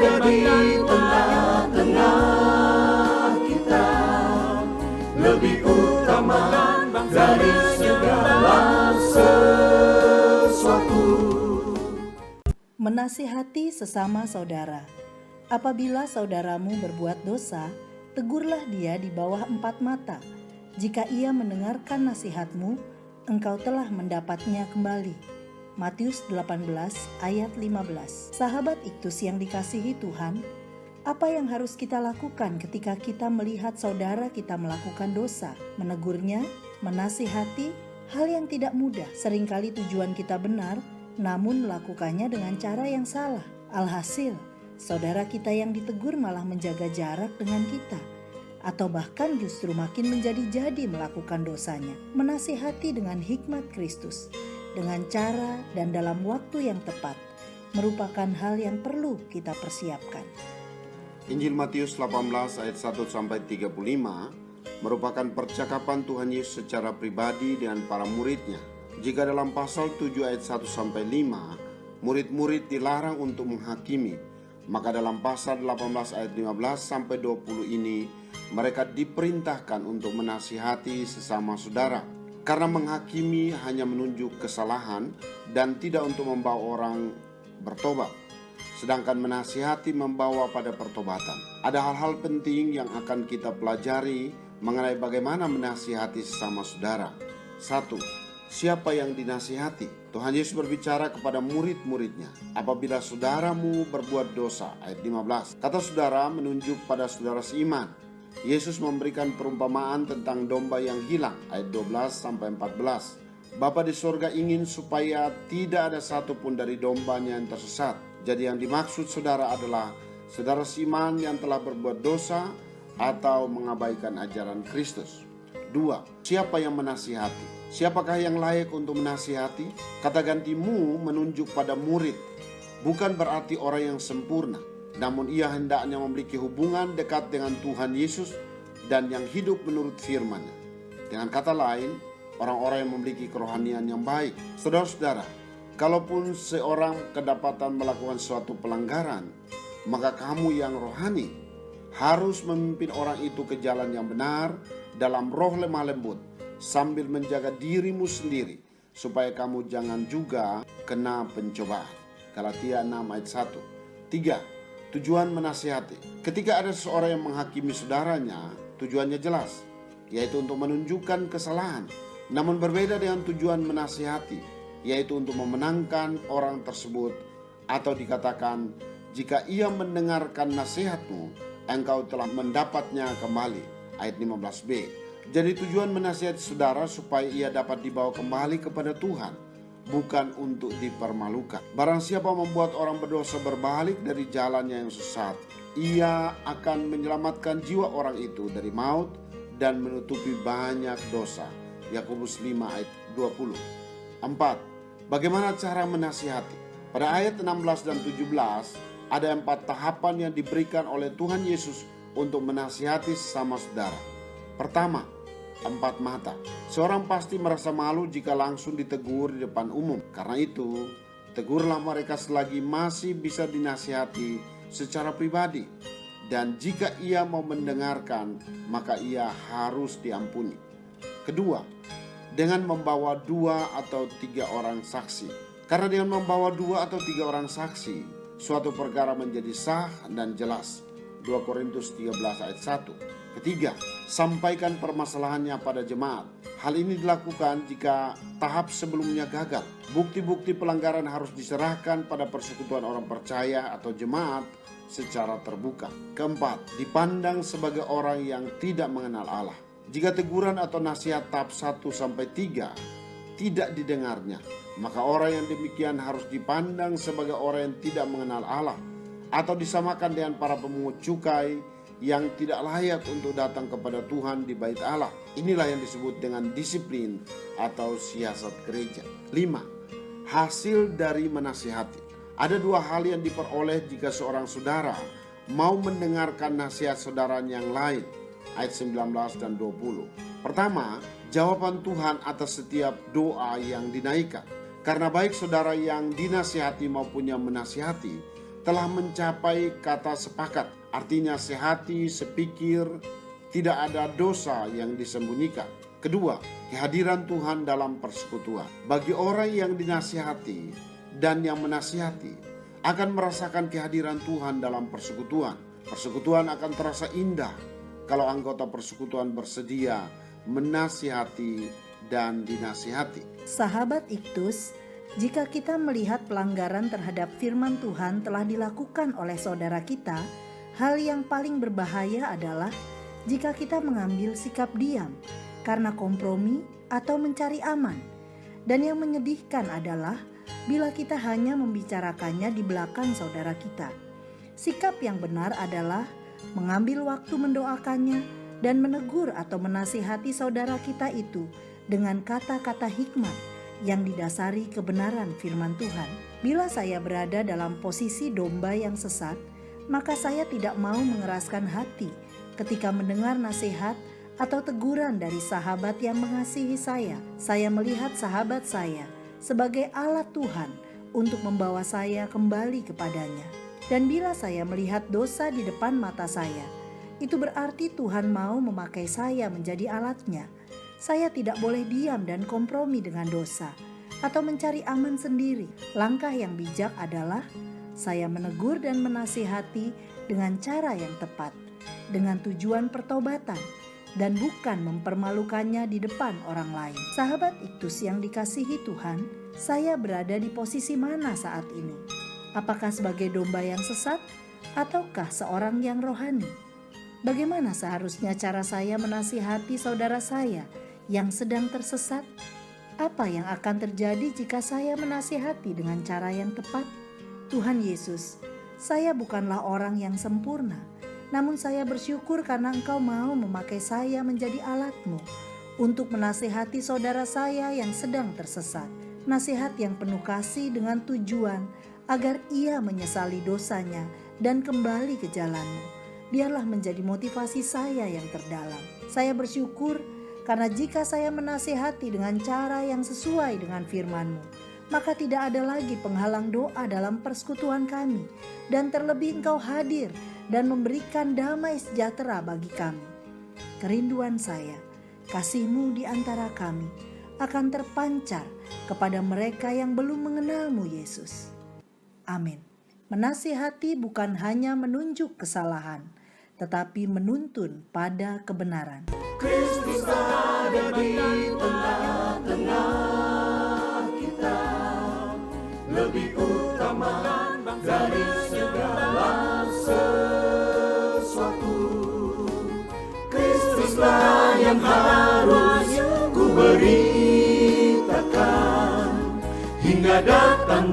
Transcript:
ada di tengah-tengah kita, lebih utama dari segala sesuatu. Menasihati sesama saudara. Apabila saudaramu berbuat dosa, tegurlah dia di bawah 4 mata. Jika ia mendengarkan nasihatmu, engkau telah mendapatnya kembali. Matius 18 ayat 15. Sahabat Iktus yang dikasihi Tuhan, apa yang harus kita lakukan ketika kita melihat saudara kita melakukan dosa? Menegurnya, menasihati, hal yang tidak mudah. Seringkali tujuan kita benar, namun melakukannya dengan cara yang salah. Alhasil, saudara kita yang ditegur malah menjaga jarak dengan kita, atau bahkan justru makin menjadi-jadi melakukan dosanya. Menasihati dengan hikmat Kristus, dengan cara dan dalam waktu yang tepat, merupakan hal yang perlu kita persiapkan. Injil Matius 18 ayat 1-35 merupakan percakapan Tuhan Yesus secara pribadi dengan para muridnya. Jika dalam pasal 7 ayat 1-5 murid-murid dilarang untuk menghakimi, maka dalam pasal 18 ayat 15-20 ini mereka diperintahkan untuk menasihati sesama saudara. Karena menghakimi hanya menunjuk kesalahan dan tidak untuk membawa orang bertobat. Sedangkan menasihati membawa pada pertobatan. Ada hal-hal penting yang akan kita pelajari mengenai bagaimana menasihati sesama saudara. 1. Siapa yang dinasihati? Tuhan Yesus berbicara kepada murid-muridnya. Apabila saudaramu berbuat dosa, ayat 15. Kata saudara menunjuk pada saudara seiman. Yesus memberikan perumpamaan tentang domba yang hilang, ayat 12-14. Bapa di surga ingin supaya tidak ada satupun dari dombanya yang tersesat. Jadi yang dimaksud saudara adalah saudara seiman yang telah berbuat dosa atau mengabaikan ajaran Kristus. 2. Siapa yang menasihati? Siapakah yang layak untuk menasihati? Kata gantimu menunjuk pada murid, bukan berarti orang yang sempurna, namun ia hendaknya memiliki hubungan dekat dengan Tuhan Yesus dan yang hidup menurut firman-Nya. Dengan kata lain, orang-orang yang memiliki kerohanian yang baik. Saudara-saudara, kalaupun seorang kedapatan melakukan suatu pelanggaran, maka kamu yang rohani harus memimpin orang itu ke jalan yang benar dalam roh lemah lembut, sambil menjaga dirimu sendiri, supaya kamu jangan juga kena pencobaan. Galatia 6 ayat 1. 3. Tujuan menasihati. Ketika ada seseorang yang menghakimi saudaranya, tujuannya jelas, yaitu untuk menunjukkan kesalahan. Namun berbeda dengan tujuan menasihati, yaitu untuk memenangkan orang tersebut, atau dikatakan, jika ia mendengarkan nasihatmu, engkau telah mendapatnya kembali. Ayat 15b. Jadi tujuan menasihati saudara supaya ia dapat dibawa kembali kepada Tuhan, bukan untuk dipermalukan. Barang siapa membuat orang berdosa berbalik dari jalannya yang sesat, ia akan menyelamatkan jiwa orang itu dari maut dan menutupi banyak dosa. Yakobus 5 ayat 20. 4. Bagaimana cara menasihati? Pada ayat 16 dan 17 ada 4 tahapan yang diberikan oleh Tuhan Yesus untuk menasihati sesama saudara. Pertama, 4 mata. Seorang pasti merasa malu jika langsung ditegur di depan umum. Karena itu, tegurlah mereka selagi masih bisa dinasihati secara pribadi. Dan jika ia mau mendengarkan, maka ia harus diampuni. Kedua, dengan membawa 2 atau 3 orang saksi. Karena dengan membawa 2 atau 3 orang saksi, suatu perkara menjadi sah dan jelas. 2 Korintus 13 ayat 1. Ketiga, sampaikan permasalahannya pada jemaat. Hal ini dilakukan jika tahap sebelumnya gagal. Bukti-bukti pelanggaran harus diserahkan pada persekutuan orang percaya atau jemaat secara terbuka. Keempat, dipandang sebagai orang yang tidak mengenal Allah. Jika teguran atau nasihat tahap 1-3 tidak didengarnya, maka orang yang demikian harus dipandang sebagai orang yang tidak mengenal Allah, atau disamakan dengan para pemungut cukai yang tidak layak untuk datang kepada Tuhan di bait Allah. Inilah yang disebut dengan disiplin atau siasat gereja. 5. Hasil dari menasihati. Ada 2 hal yang diperoleh jika seorang saudara mau mendengarkan nasihat saudaranya yang lain. Ayat 19 dan 20. Pertama, jawaban Tuhan atas setiap doa yang dinaikkan. Karena baik saudara yang dinasihati maupun yang menasihati telah mencapai kata sepakat, artinya sehati, sepikir, tidak ada dosa yang disembunyikan. Kedua, kehadiran Tuhan dalam persekutuan. Bagi orang yang dinasihati dan yang menasihati akan merasakan kehadiran Tuhan dalam persekutuan. Persekutuan akan terasa indah kalau anggota persekutuan bersedia menasihati dan dinasihati. Sahabat Iktus, jika kita melihat pelanggaran terhadap firman Tuhan telah dilakukan oleh saudara kita, hal yang paling berbahaya adalah jika kita mengambil sikap diam karena kompromi atau mencari aman. Dan yang menyedihkan adalah bila kita hanya membicarakannya di belakang saudara kita. Sikap yang benar adalah mengambil waktu mendoakannya dan menegur atau menasihati saudara kita itu dengan kata-kata hikmat yang didasari kebenaran firman Tuhan. Bila saya berada dalam posisi domba yang sesat, maka saya tidak mau mengeraskan hati ketika mendengar nasihat atau teguran dari sahabat yang mengasihi saya. Saya melihat sahabat saya sebagai alat Tuhan untuk membawa saya kembali kepadanya. Dan bila saya melihat dosa di depan mata saya, itu berarti Tuhan mau memakai saya menjadi alatnya. Saya tidak boleh diam dan kompromi dengan dosa atau mencari aman sendiri. Langkah yang bijak adalah saya menegur dan menasihati dengan cara yang tepat, dengan tujuan pertobatan, dan bukan mempermalukannya di depan orang lain. Sahabat Iktus yang dikasihi Tuhan, saya berada di posisi mana saat ini? Apakah sebagai domba yang sesat ataukah seorang yang rohani? Bagaimana seharusnya cara saya menasihati saudara saya yang sedang tersesat? Apa yang akan terjadi jika saya menasihati dengan cara yang tepat? Tuhan Yesus, saya bukanlah orang yang sempurna, namun saya bersyukur karena Engkau mau memakai saya menjadi alat-Mu untuk menasihati saudara saya yang sedang tersesat. Nasihat yang penuh kasih dengan tujuan agar ia menyesali dosanya dan kembali ke jalan-Mu. Biarlah menjadi motivasi saya yang terdalam. Saya bersyukur karena jika saya menasihati dengan cara yang sesuai dengan firman-Mu, maka tidak ada lagi penghalang doa dalam persekutuan kami, dan terlebih Engkau hadir dan memberikan damai sejahtera bagi kami. Kerinduan saya, kasih-Mu di antara kami akan terpancar kepada mereka yang belum mengenal-Mu, Yesus. Amin. Menasihati bukan hanya menunjuk kesalahan, tetapi menuntun pada kebenaran. Kristus ada di tengah-tengah kita, lebih utama dari segala sesuatu. Kristuslah yang harus ku beritakan hingga datang